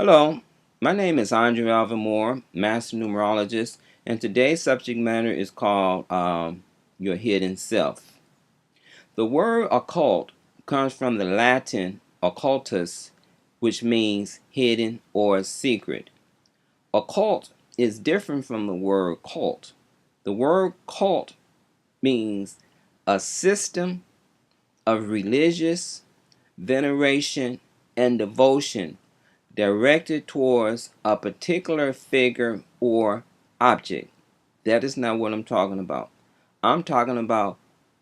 Hello, my name is Andre Alvin Moore, Master Numerologist, and today's subject matter is called Your Hidden Self. The word occult comes from the Latin occultus, which means hidden or secret. Occult is different from the word cult. The word cult means a system of religious veneration and devotion directed towards a particular figure or object. That is not what I'm talking about. I'm talking about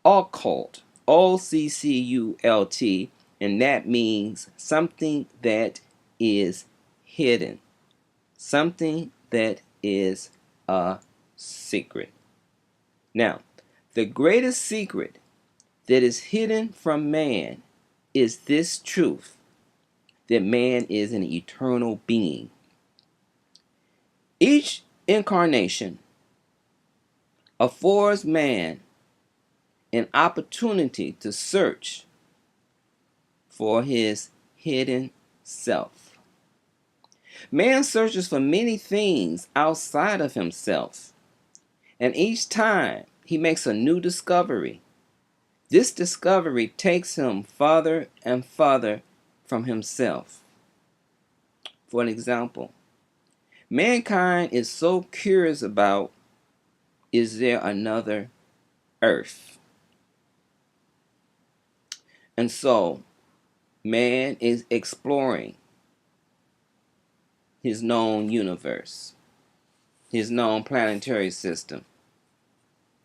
occult, OCCULT, and that means something that is hidden, something that is a secret. Now, the greatest secret that is hidden from man is this truth that man is an eternal being. Each incarnation affords man an opportunity to search for his hidden self. Man searches for many things outside of himself, and each time he makes a new discovery. This discovery takes him farther and farther from himself. For an example, mankind is so curious about, is there another earth? And so man is exploring his known universe, his known planetary system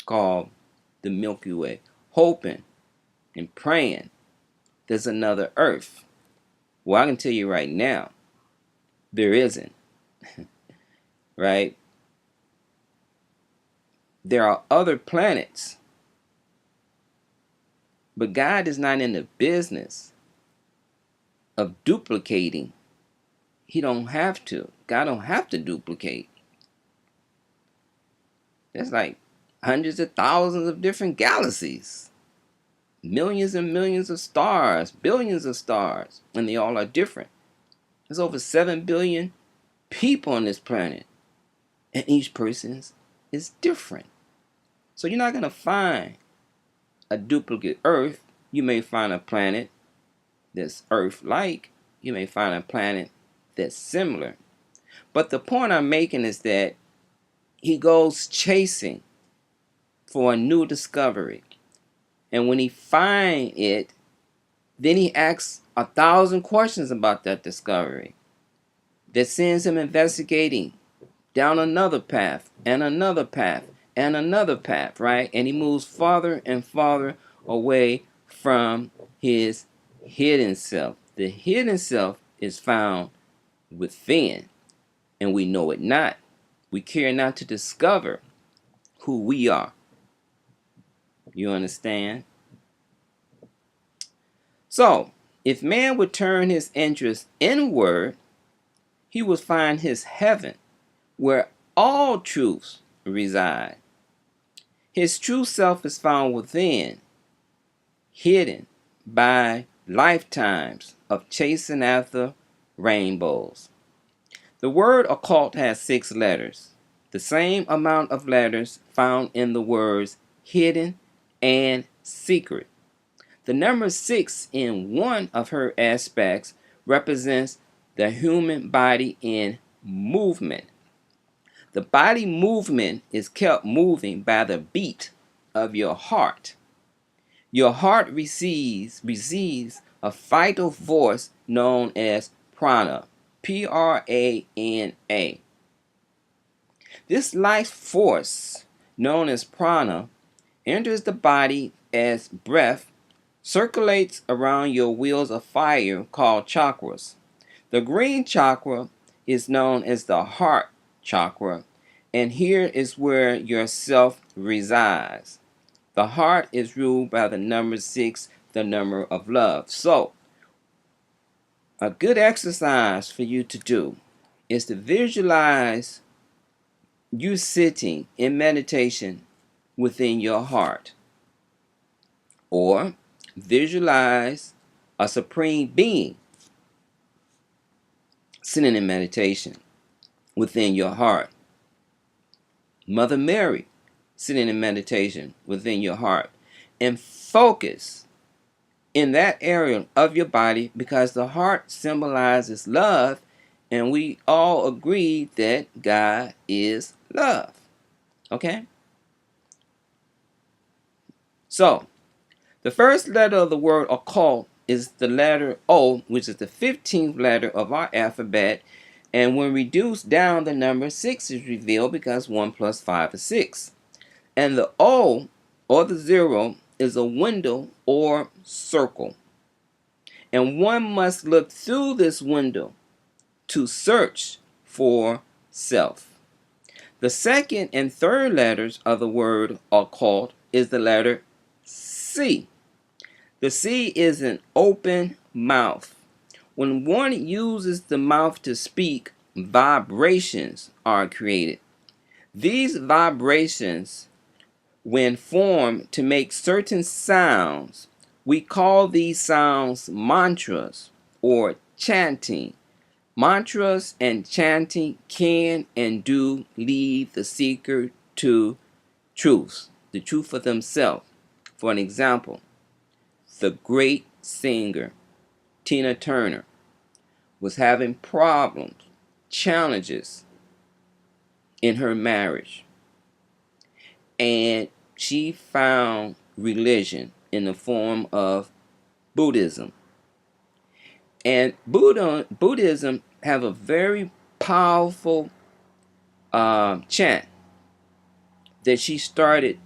called the Milky Way, hoping and praying there's another earth. Well, I can tell you right now, there isn't, right? There are other planets, but God is not in the business of duplicating. He don't have to. God don't have to duplicate. There's like hundreds of thousands of different galaxies, millions and millions of stars, billions of stars, and they all are different. There's over 7 billion people on this planet, and each person's is different. So you're not going to find a duplicate Earth. You may find a planet that's Earth-like. You may find a planet that's similar. But the point I'm making is that he goes chasing for a new discovery. And when he finds it, then he asks 1,000 questions about that discovery. That sends him investigating down another path and another path and another path, right? And he moves farther and farther away from his hidden self. The hidden self is found within, and we know it not. We care not to discover who we are. You understand? So, if man would turn his interest inward, he would find his heaven, where all truths reside. His true self is found within, hidden by lifetimes of chasing after rainbows. The word occult has 6 letters, the same amount of letters found in the words hidden and secret. The number 6 in one of her aspects represents the human body in movement. The body movement is kept moving by the beat of your heart. Your heart receives a vital force known as prana, Prana. This life force, known as prana, enters the body as breath, circulates around your wheels of fire called chakras. The green chakra is known as the heart chakra, and here is where your self resides. The heart is ruled by the number 6, the number of love. So, a good exercise for you to do is to visualize you sitting in meditation within your heart, or visualize a supreme being sitting in meditation within your heart. Mother Mary, sitting in meditation within your heart. And focus in that area of your body, because the heart symbolizes love, and we all agree that God is love. Okay? So, the first letter of the word occult is the letter O, which is the 15th letter of our alphabet. And when reduced down, the number 6 is revealed, because 1 plus 5 is 6. And the O, or the 0, is a window or circle. And one must look through this window to search for self. The second and third letters of the word occult is the letter C. The C is an open mouth. When one uses the mouth to speak, vibrations are created. These vibrations, when formed to make certain sounds, we call these sounds mantras or chanting. Mantras and chanting can and do lead the seeker to truths, the truth of themselves. For an example, the great singer Tina Turner was having problems, challenges in her marriage. And she found religion in the form of Buddhism. And Buddhism have a very powerful chant that she started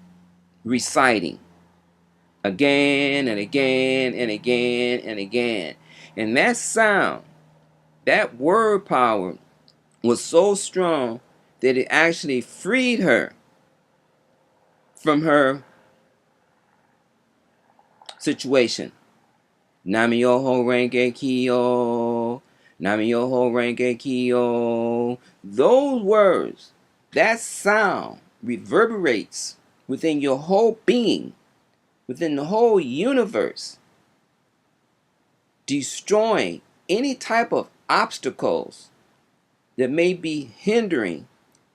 reciting again and again and again and again. And that sound, that word power was so strong that it actually freed her from her situation. Nami-yoho renge kyo, Nami-yoho renge kyo. Those words, that sound reverberates within your whole being, within the whole universe, destroying any type of obstacles that may be hindering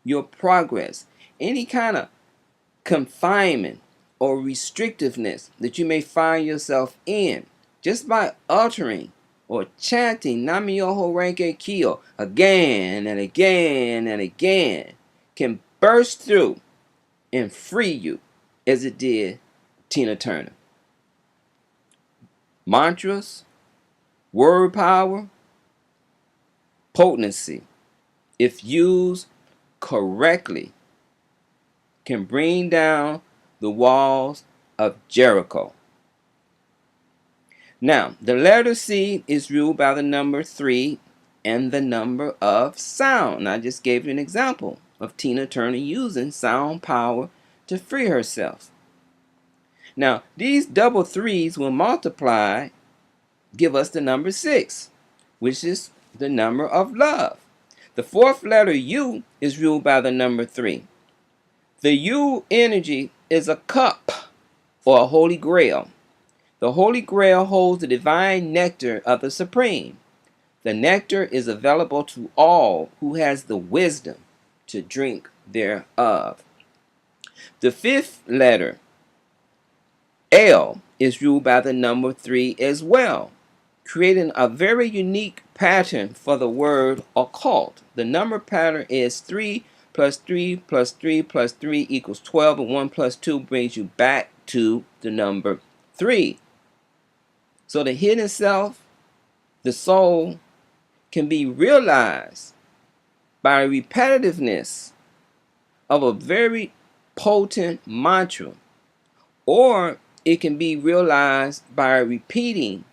your progress, any kind of confinement or restrictiveness that you may find yourself in. Just by uttering or chanting Nami-yoho renge kyo again and again and again can burst through and free you, as it did Tina Turner. Mantras, word power, potency, if used correctly, can bring down the walls of Jericho. Now, the letter C is ruled by the number 3 and the number of sound. And I just gave you an example of Tina Turner using sound power to free herself. Now, these double threes will multiply, give us the number 6, which is the number of love. The fourth letter U is ruled by the number 3. The U energy is a cup or a holy grail. The Holy Grail holds the divine nectar of the Supreme. The nectar is available to all who has the wisdom to drink thereof. The fifth letter, L, is ruled by the number 3 as well, creating a very unique pattern for the word occult. The number pattern is 3 plus 3 plus 3 plus 3 equals 12, and 1 plus 2 brings you back to the number 3. So the hidden self, the soul, can be realized by repetitiveness of a very potent mantra, or it can be realized by repeating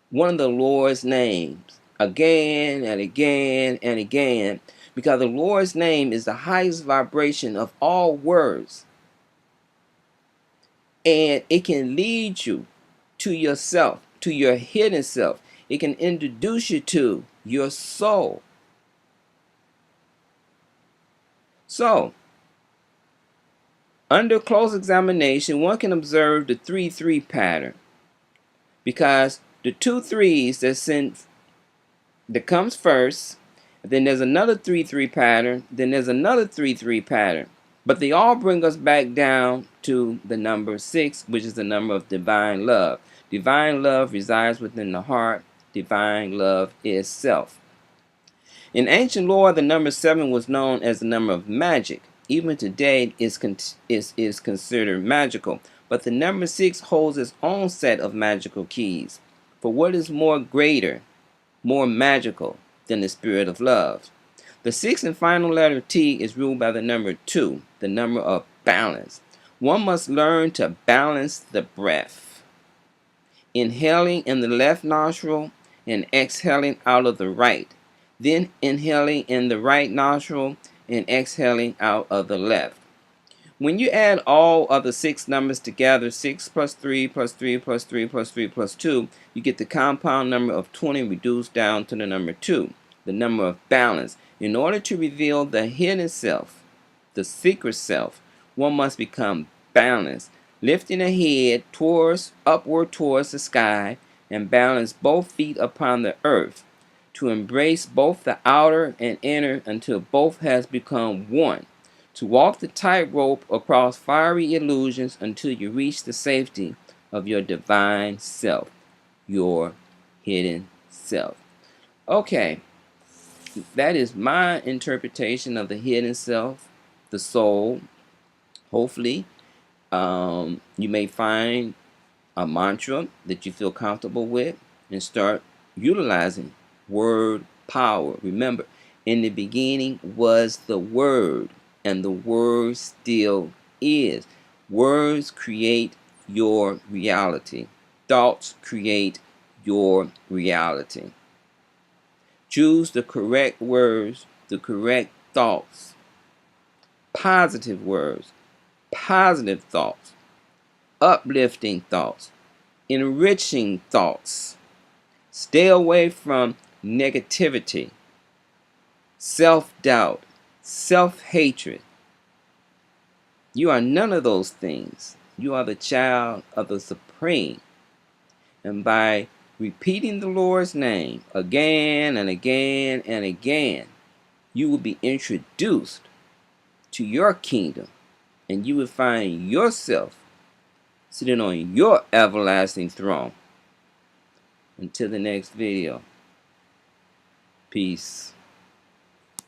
one of the Lord's names again and again and again, because the Lord's name is the highest vibration of all words, and it can lead you to yourself, to your hidden self. It can introduce you to your soul. So, under close examination, one can observe the 3-3 pattern, because the 2 3s that comes first Then there's another 3-3 pattern. Then there's another 3-3 pattern. But they all bring us back down to the number 6, which is the number of divine love. Divine love resides within the heart. Divine love is self. In ancient lore, the number 7 was known as the number of magic. Even today, it is considered magical. But the number 6 holds its own set of magical keys. For what is more greater, more magical than the spirit of love? The sixth and final letter T is ruled by the number 2, the number of balance. One must learn to balance the breath, inhaling in the left nostril and exhaling out of the right, then inhaling in the right nostril and exhaling out of the left. When you add all of the 6 numbers together, 6 plus 3 plus 3 plus 3 plus 3 plus 2, you get the compound number of 20 reduced down to the number 2, the number of balance. In order to reveal the hidden self, the secret self, one must become balanced, lifting a head upward towards the sky, and balance both feet upon the earth, to embrace both the outer and inner until both has become one, to walk the tightrope across fiery illusions until you reach the safety of your divine self, your hidden self. Okay. That is my interpretation of the hidden self, the soul. Hopefully, you may find a mantra that you feel comfortable with and start utilizing word power. Remember, in the beginning was the Word, and the Word still is. Words create your reality. Thoughts create your reality. Choose the correct words, the correct thoughts, positive words, positive thoughts, uplifting thoughts, enriching thoughts. Stay away from negativity, self-doubt, self-hatred. You are none of those things. You are the child of the Supreme. And by repeating the Lord's name again and again and again, you will be introduced to your kingdom, and you will find yourself sitting on your everlasting throne. Until the next video, peace.